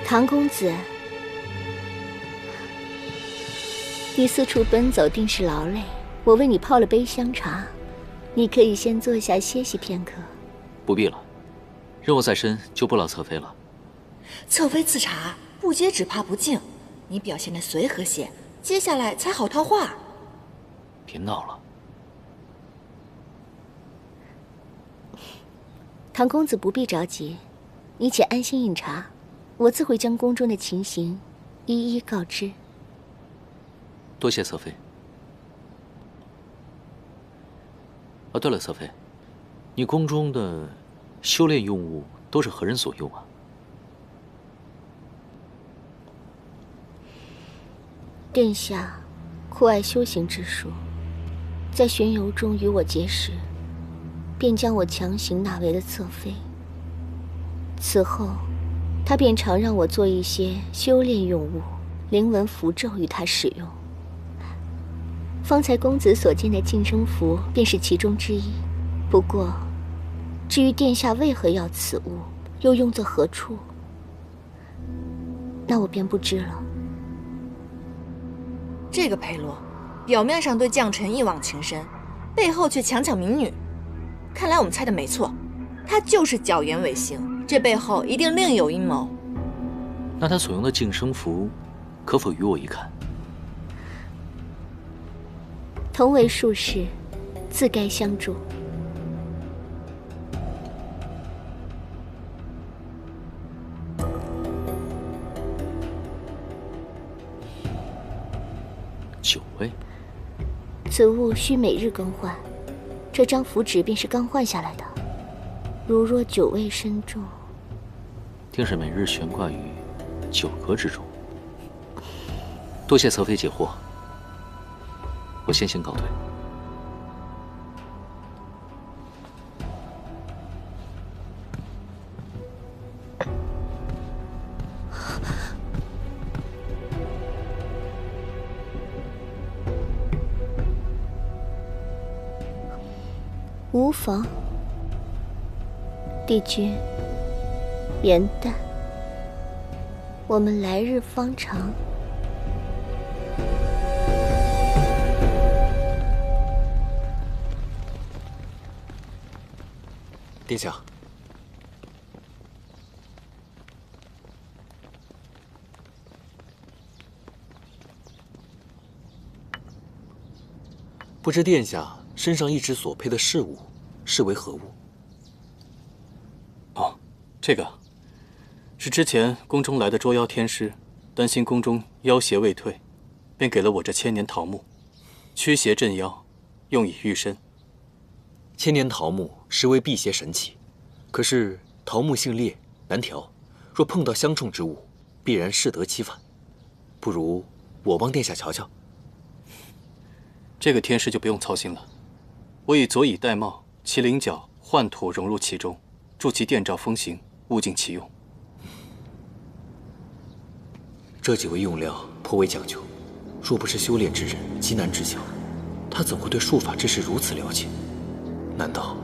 唐公子，你四处奔走定是劳累，我为你泡了杯香茶，你可以先坐下歇息片刻。不必了，任务在身，就不劳侧妃了。侧妃赐茶，不接只怕不敬。你表现得随和些，接下来才好套话。别闹了。唐公子不必着急，你且安心饮茶，我自会将宫中的情形一一告知。多谢侧妃。啊，对了，侧妃，你宫中的修炼用物都是何人所用啊？殿下酷爱修行之术，在巡游中与我结识，便将我强行纳为了侧妃。此后，他便常让我做一些修炼用物、灵文符咒与他使用。方才公子所见的净身符便是其中之一。不过，至于殿下为何要此物，又用作何处，那我便不知了。这个裴洛，表面上对将臣一往情深，背后却强抢民女。看来我们猜的没错，他就是狡言违行，这背后一定另有阴谋。那他所用的净身符，可否与我一看？同为术士，自该相助。9位，此物需每日更换，这张符纸便是刚换下来的。如若9位身中，定是每日悬挂于9阁之中。多谢侧妃解惑，我先行告退。无妨，帝君，元旦，我们来日方长。殿下，不知殿下身上一直所佩的饰物是为何物？哦，这个是之前宫中来的捉妖天师，担心宫中妖邪未退，便给了我这千年桃木，驱邪镇妖，用以御身。千年桃木实为辟邪神器，可是桃木性烈难调，若碰到相冲之物，必然适得其反。不如我帮殿下瞧瞧。这个天师就不用操心了，我以佐以玳瑁、麒麟角幻土融入其中，助其电照风行，物尽其用。这几味用料颇为讲究，若不是修炼之人，极难知晓。他怎会对术法之事如此了解？难道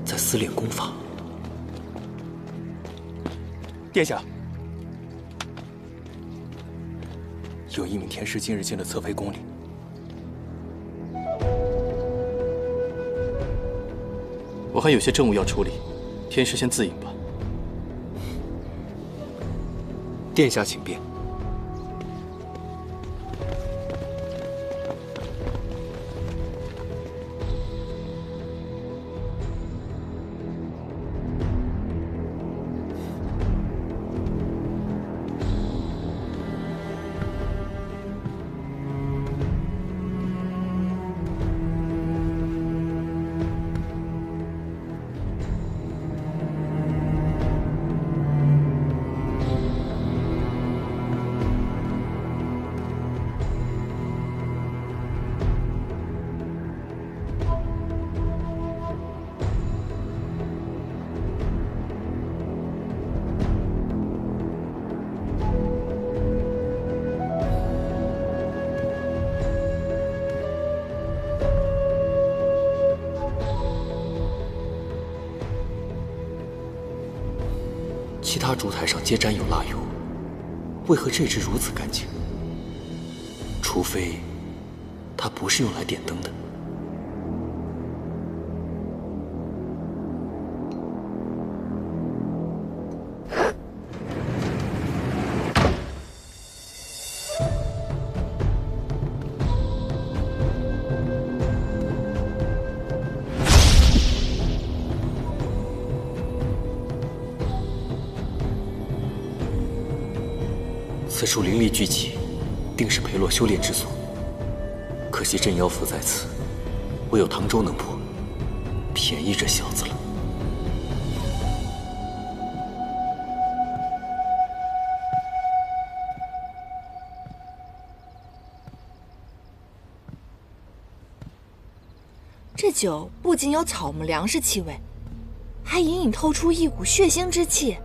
在私练功法？殿下，有一名天师今日进了侧妃宫里。我还有些政务要处理，天师先自饮吧。殿下请便。其他烛台上皆沾有蜡油，为何这只如此干净？除非它不是用来点灯的。此处灵力聚集，定是裴洛修炼之所。可惜镇妖符在此，唯有唐周能破，便宜这小子了。这酒不仅有草木粮食气味，还隐隐透出一股血腥之气。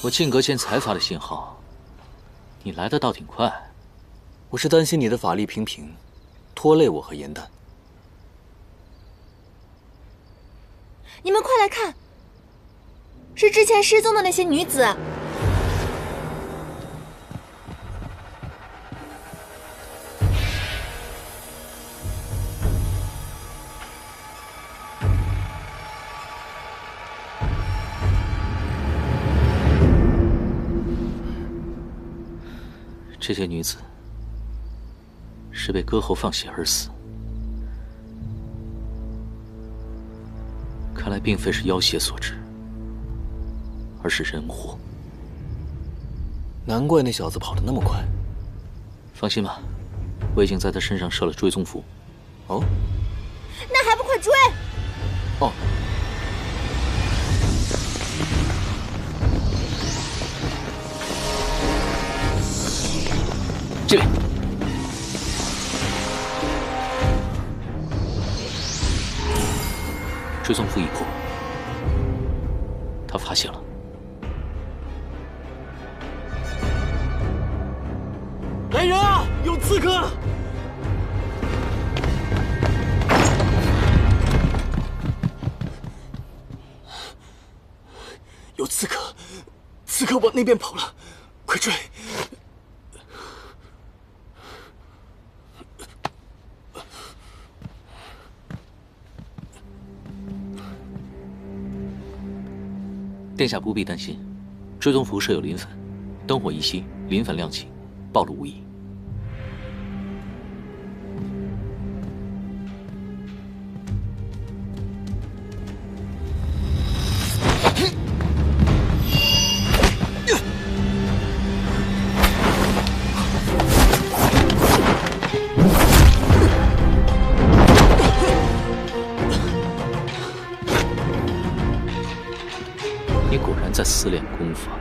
我进阁前才发的信号，你来的倒挺快。我是担心你的法力平平，拖累我和颜淡。你们快来看，是之前失踪的那些女子。这些女子是被割喉放血而死，看来并非是妖邪所致，而是人祸。难怪那小子跑得那么快。放心吧，我已经在他身上设了追踪符。哦，那还不快追！哦。这边，追踪符已破，他发现了。来人啊！有刺客！有刺客！刺客往那边跑了，快追！殿下不必担心，追踪符设有磷粉，灯火一熄，磷粉亮起，暴露无遗。你果然在私练功法。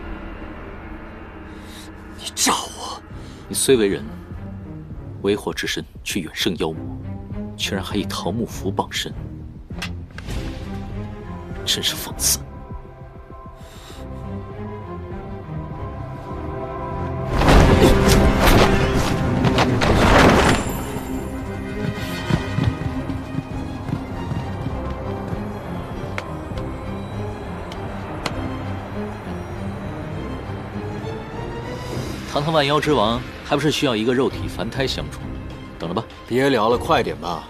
你诈我！你虽为人，为祸之身却远胜妖魔，居然还以桃木符傍身，真是讽刺。堂堂万妖之王，还不是需要一个肉体凡胎相助？等着吧。别聊了，快点吧。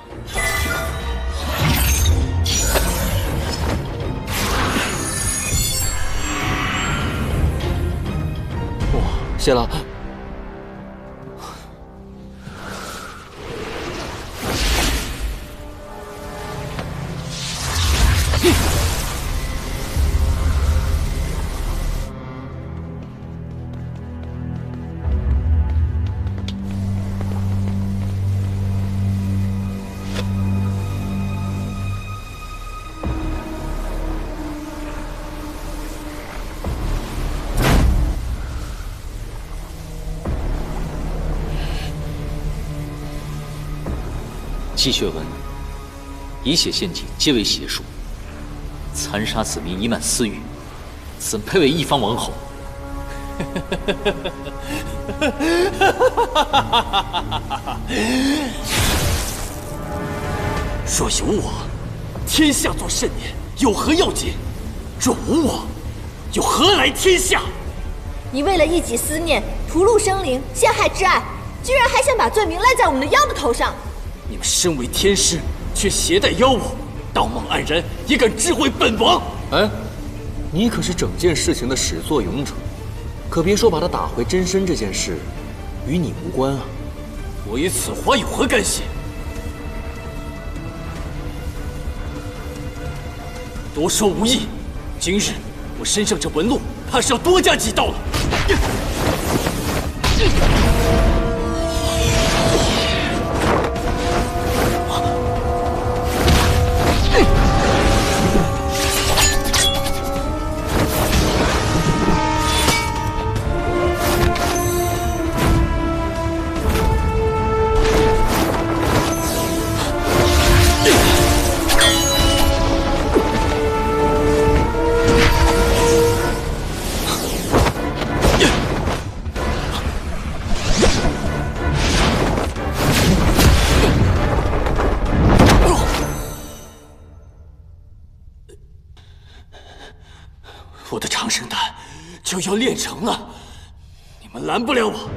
哇，谢了。积血文，以血献祭，皆为邪术。残杀子民，以满私欲，怎配为一方王侯？若有我，天下作甚年，有何要紧？若无我，又何来天下？你为了一己私念，屠戮生灵，陷害挚爱，居然还想把罪名赖在我们的妖的头上！你们身为天师，却携带妖物，道貌岸然，也敢智慧本王？哎，你可是整件事情的始作俑者，可别说把他打回真身这件事，与你无关啊！我与此花有何干系？多说无益。今日我身上这纹路，怕是要多加几道了。我的长生丹就要炼成了，你们拦不了我。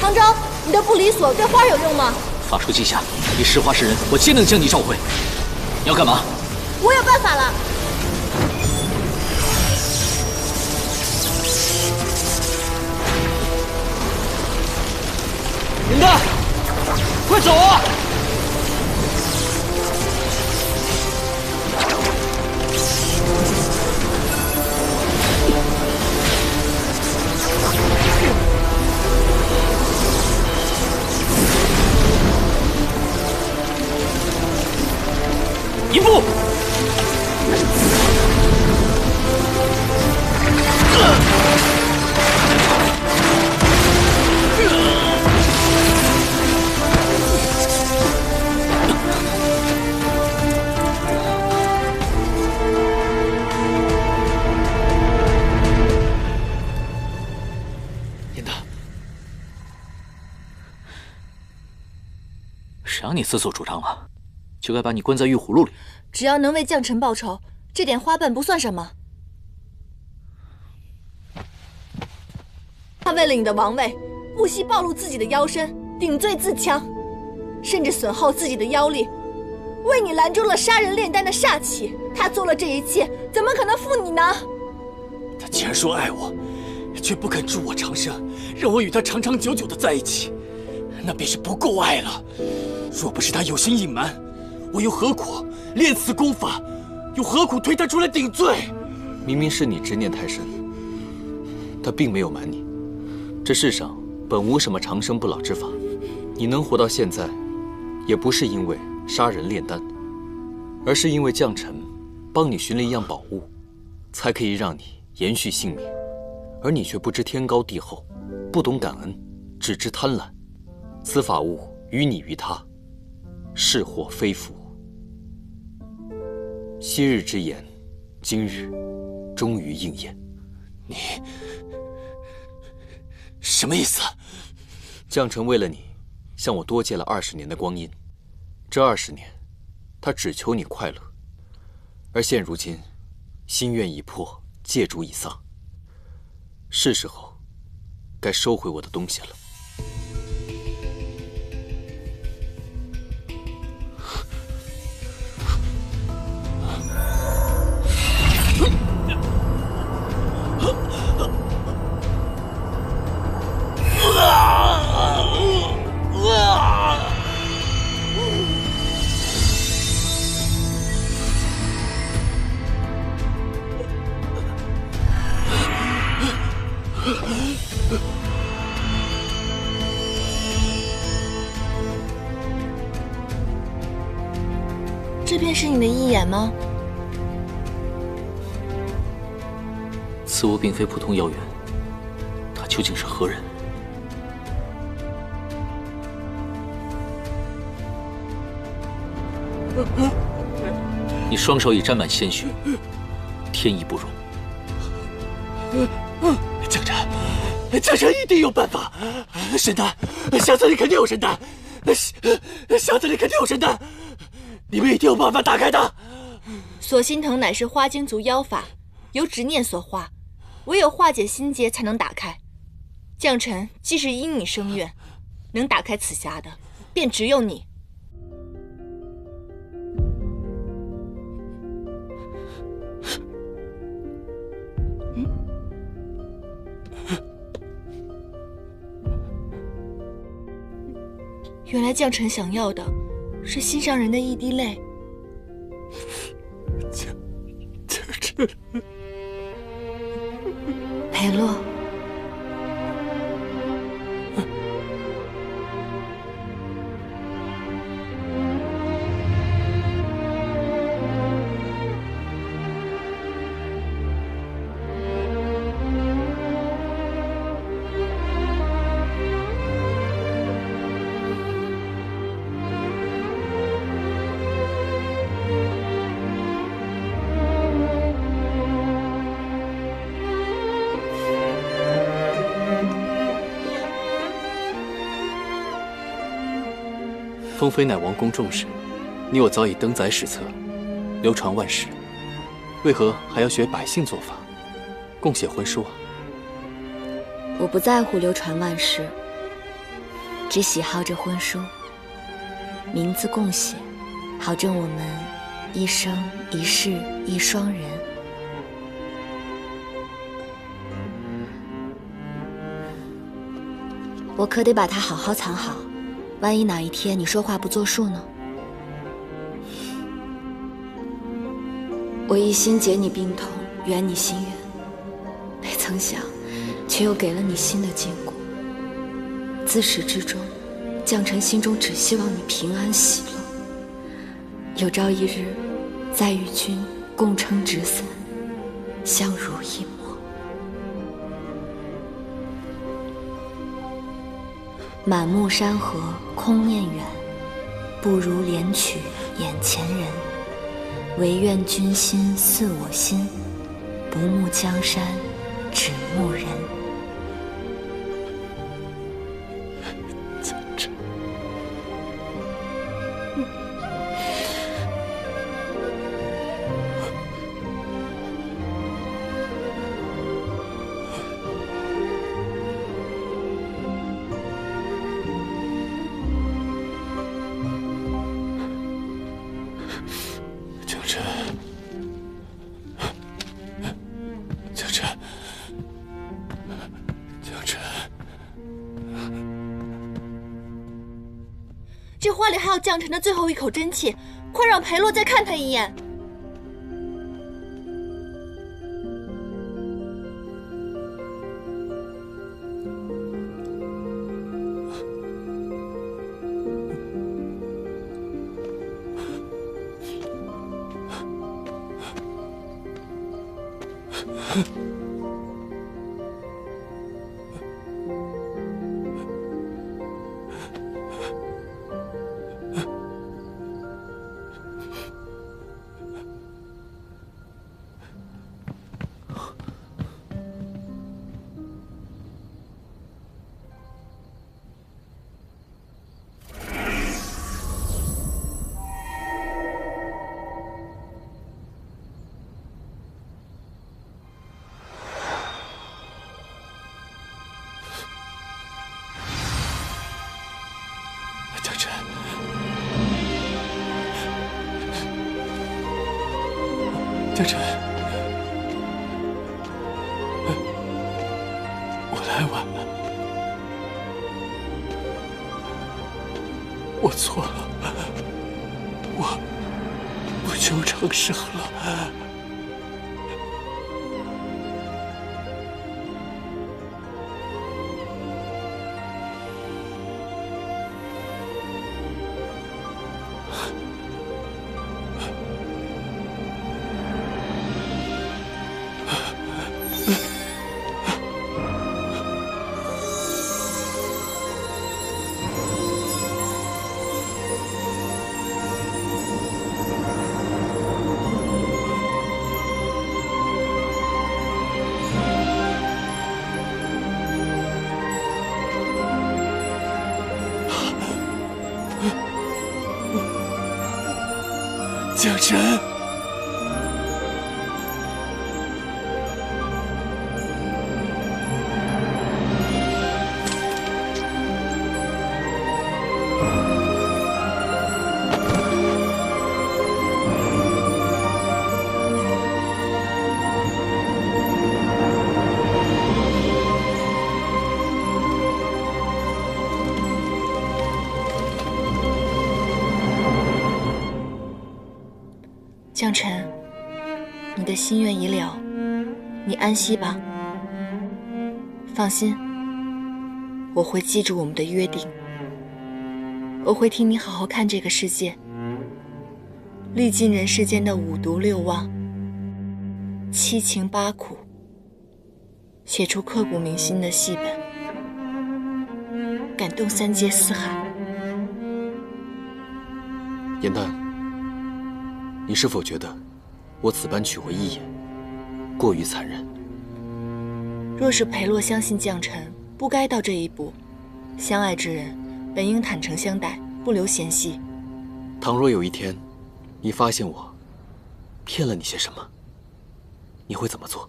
唐昭，你的不离锁对花有用吗？法术记下，你是花是人，我皆能将你召回。你要干嘛？我有办法了。林丹，快走啊！一步。严达，谁让你自作主张了？就该把你关在玉葫芦里。只要能为将臣报仇，这点花瓣不算什么。他为了你的王位，不惜暴露自己的妖身，顶罪自戕，甚至损耗自己的妖力，为你拦住了杀人炼丹的煞气。他做了这一切，怎么可能负你呢？他既然说爱我，却不肯助我长生，让我与他长长久久的在一起，那便是不够爱了。若不是他有心隐瞒，我又何苦练此功法？又何苦推他出来顶罪？明明是你执念太深，他并没有瞒你。这世上本无什么长生不老之法，你能活到现在，也不是因为杀人炼丹，而是因为将臣帮你寻了一样宝物，才可以让你延续性命。而你却不知天高地厚，不懂感恩，只知贪婪。此法物于你于他，是祸非福。昔日之言，今日终于应验。你什么意思？将臣为了你，向我多借了20年的光阴。这20年，他只求你快乐。而现如今，心愿已破，戒主已丧，是时候该收回我的东西了。这便是你的义眼吗？此物并非普通妖猿，他究竟是何人？你双手已沾满鲜血，天意不容。将臣一定有办法。神丹，箱子里肯定有神丹，箱子里肯定有神丹，你们一定有办法打开它。锁心藤乃是花精族妖法，由执念所化，唯有化解心结才能打开。将臣既是因你生愿，能打开此匣的，便只有你。原来将臣想要的是心上人的一滴泪。将臣，裴洛，封妃乃王宫重视，你我早已登载史册，流传万世，为何还要学百姓做法，共写婚书啊？我不在乎流传万世，只喜好这婚书，名字共写，好证我们一生一世一双人。我可得把它好好藏好，万一哪一天你说话不作数呢？我一心解你病痛，圆你心愿，没曾想，却又给了你新的禁锢。自始至终，将臣心中只希望你平安喜乐。有朝一日，再与君共撑纸伞，相濡以沫。满目山河空念远，不如怜取眼前人。唯愿君心似我心，不慕江山只慕人。话里还有将臣的最后一口真气，快让裴洛再看他一眼。将臣，将臣，我来晚了，我错了，我不求长生了。将臣，将臣，你的心愿已了，你安息吧。放心，我会记住我们的约定，我会替你好好看这个世界，历尽人世间的五毒六妄、七情八苦，写出刻骨铭心的戏本，感动三界四海。颜淡，你是否觉得我此般取回一眼，过于残忍？若是裴洛相信将臣，不该到这一步。相爱之人本应坦诚相待，不留嫌隙。倘若有一天，你发现我骗了你些什么，你会怎么做？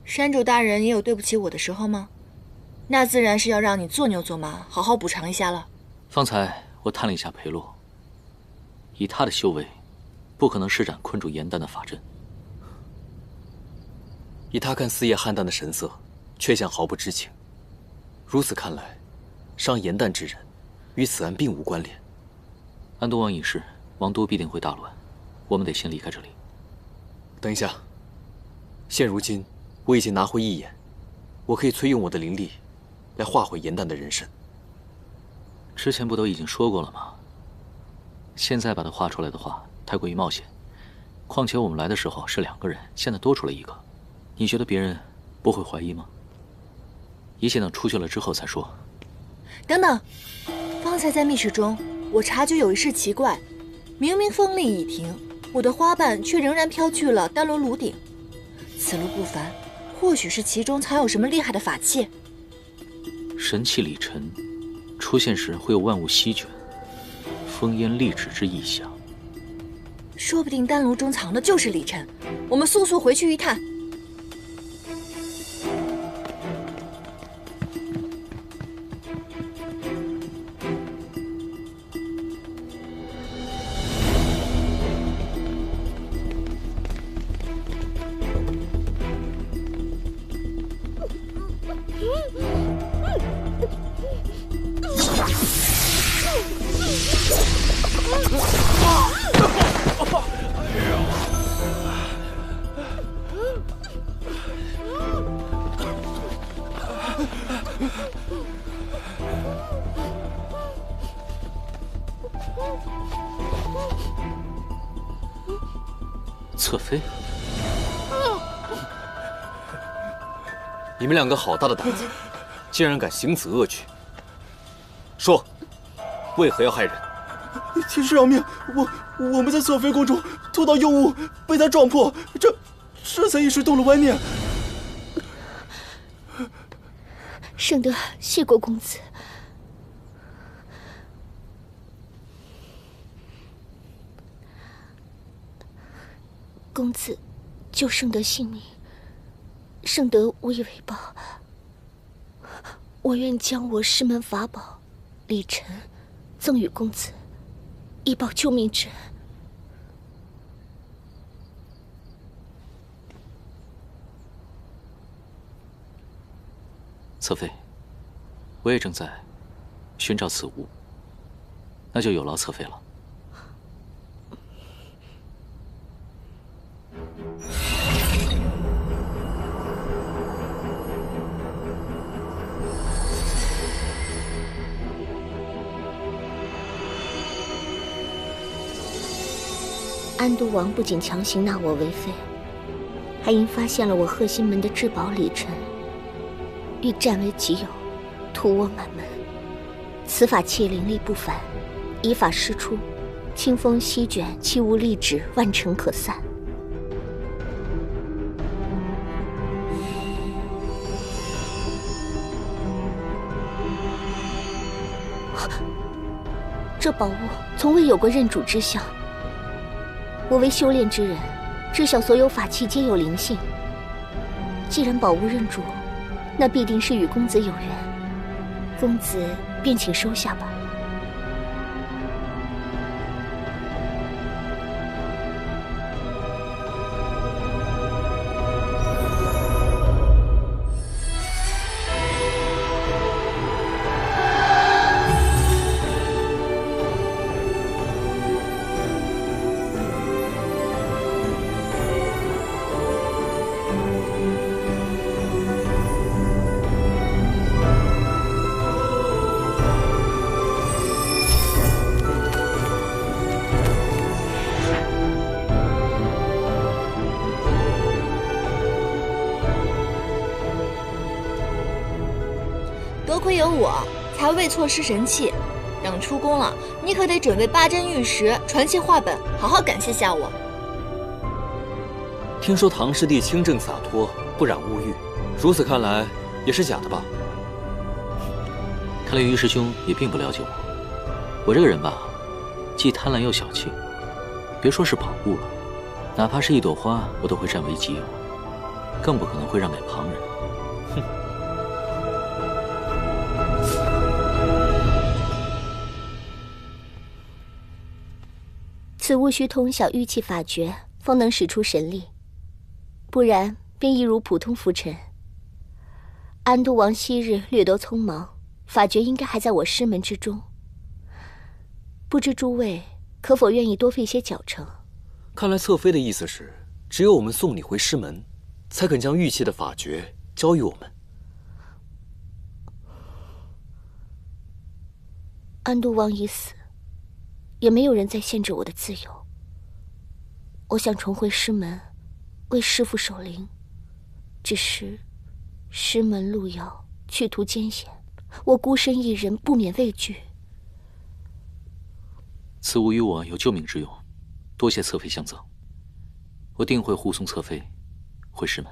山主大人也有对不起我的时候吗？那自然是要让你做牛做马，好好补偿一下了。方才我探了一下裴洛，以他的修为，不可能施展困住颜淡的法阵。以他看四叶邯郸的神色，却像毫不知情。如此看来，伤颜淡之人与此案并无关联。安东王一事，王都必定会大乱，我们得先离开这里。等一下，现如今我已经拿回一眼，我可以催用我的灵力来化回颜淡的人身。之前不都已经说过了吗？现在把它画出来的话，太过于冒险。况且我们来的时候是2个人，现在多出了1个，你觉得别人不会怀疑吗？一切等出去了之后再说。等等，方才在密室中，我察觉有一事奇怪，明明风力已停，我的花瓣却仍然飘去了丹罗炉顶。此路不凡，或许是其中藏有什么厉害的法器。神气里沉，出现时会有万物席卷，烽烟立止之异象。说不定丹炉中藏的就是李晨，我们速速回去一探。侧妃，你们两个好大的胆子，竟然敢行此恶举！说，为何要害人？天师饶命！我们在侧妃宫中偷到幼物，被他撞破，这才一时动了歪念。圣德谢过公子。公子救圣德性命，圣德无以为报。我愿将我师门法宝礼尘赠与公子，以报救命之恩。侧妃，我也正在寻找此物，那就有劳侧妃了。安都王不仅强行纳我为妃，还因发现了我贺心门的至宝礼尘，欲占为己有，屠我满门。此法器灵力不凡，以法施出，清风席卷，气无力止，万尘可散。这宝物从未有过认主之相。我为修炼之人，知晓所有法器皆有灵性。既然宝物认主，那必定是与公子有缘，公子便请收下吧。多亏有我，才未错失神器。等出宫了，你可得准备8针玉石、传奇画本，好好感谢下我。听说唐师弟清正洒脱，不染物欲，如此看来也是假的吧？看来于师兄也并不了解我。我这个人吧，既贪婪又小气，别说是宝物了，哪怕是一朵花，我都会占为己有，更不可能会让给旁人。哼！此物需通晓玉器法诀，方能使出神力，不然便一如普通浮尘。安都王昔日略得匆忙，法诀应该还在我师门之中。不知诸位可否愿意多费些脚程？看来侧妃的意思是，只有我们送你回师门，才肯将玉器的法诀交予我们。安都王已死，也没有人再限制我的自由。我想重回师门，为师父守灵，只是师门路遥，去途艰险，我孤身一人，不免畏惧。此物与我有救命之用，多谢侧妃相赠，我定会护送侧妃回师门。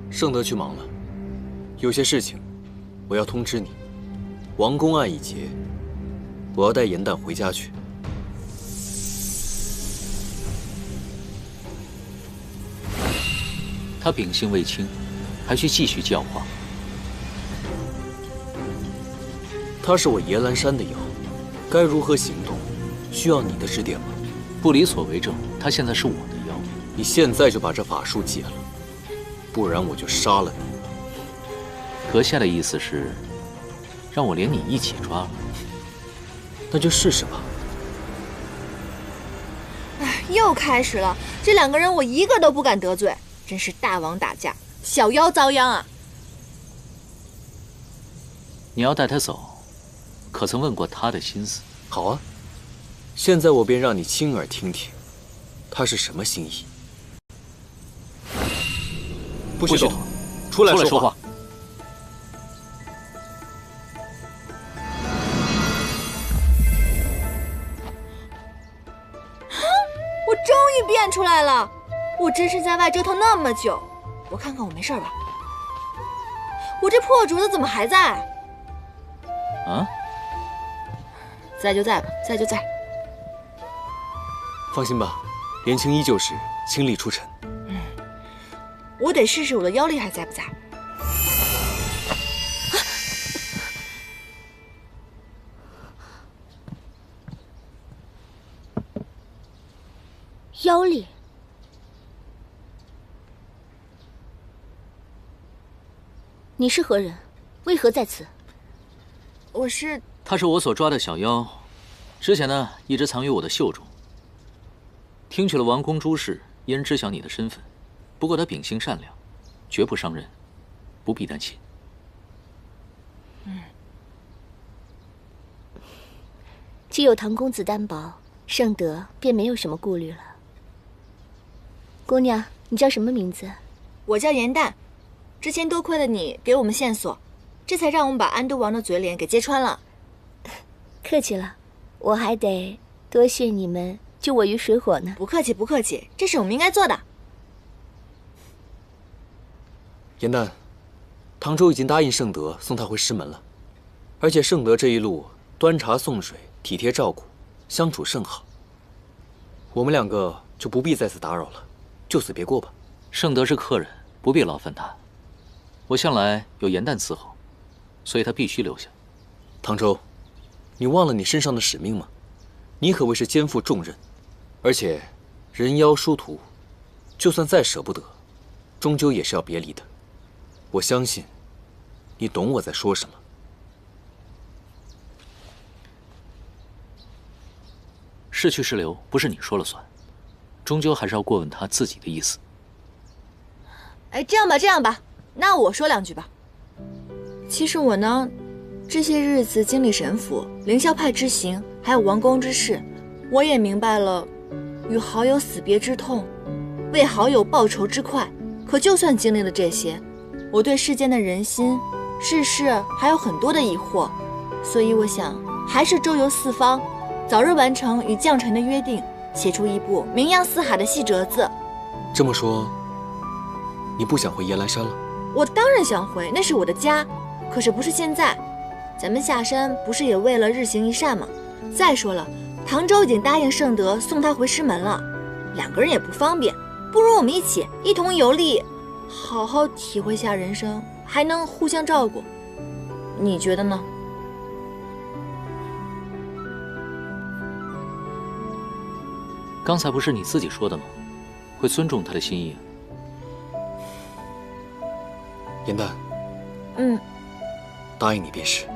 圣德去忙了，有些事情我要通知你。王公案已结，我要带严旦回家去。他秉性未清，还需继续教化。他是我野兰山的妖，该如何行动，需要你的指点吗？不离所为正，他现在是我的妖。你现在就把这法术解了，不然我就杀了你。阁下的意思是，让我连你一起抓了？那就试试吧。哎，又开始了，这2个人我一个都不敢得罪，真是大王打架，小妖遭殃啊！你要带他走，可曾问过他的心思？好啊，现在我便让你亲耳听听，他是什么心意。不许动，出来说话。我终于变出来了！我真是在外折腾那么久，我看看我没事吧？我这破竹子怎么还在？啊？在就在吧，在就在。放心吧，莲青依旧是倾力出尘。我得试试我的妖力还在不在。妖力？你是何人？为何在此？我是……他是我所抓的小妖，之前呢一直藏于我的袖中。听取了王宫诸事，一人知晓你的身份。不过他秉性善良，绝不伤人，不必担心。既有唐公子担保，盛德便没有什么顾虑了。姑娘，你叫什么名字？我叫严淡。之前多亏了你给我们线索，这才让我们把安都王的嘴脸给揭穿了。客气了，我还得多谢你们救我于水火呢。不客气，不客气，这是我们应该做的。严淡，唐州已经答应盛德送他回师门了，而且盛德这一路端茶送水，体贴照顾，相处甚好。我们两个就不必再次打扰了，就此别过吧。盛德是客人，不必劳烦他。我向来有严淡伺候，所以他必须留下。唐州，你忘了你身上的使命吗？你可谓是肩负重任，而且人妖殊途，就算再舍不得，终究也是要别离的。我相信，你懂我在说什么。是去是留，不是你说了算，终究还是要过问他自己的意思。哎，这样吧，那我说两句吧。其实我呢，这些日子经历神府、凌霄派之行，还有王宫之事，我也明白了，与好友死别之痛，为好友报仇之快。可就算经历了这些，我对世间的人心、世事还有很多的疑惑，所以我想还是周游四方，早日完成与将臣的约定，写出一部名扬四海的细折子。这么说，你不想回夜来山了？我当然想回，那是我的家，可是不是现在。咱们下山不是也为了日行一善吗？再说了，唐州已经答应盛德送他回师门了，两个人也不方便，不如我们一同游历，好好体会下人生，还能互相照顾。你觉得呢？刚才不是你自己说的吗？会尊重他的心意。严淡，嗯，答应你便是。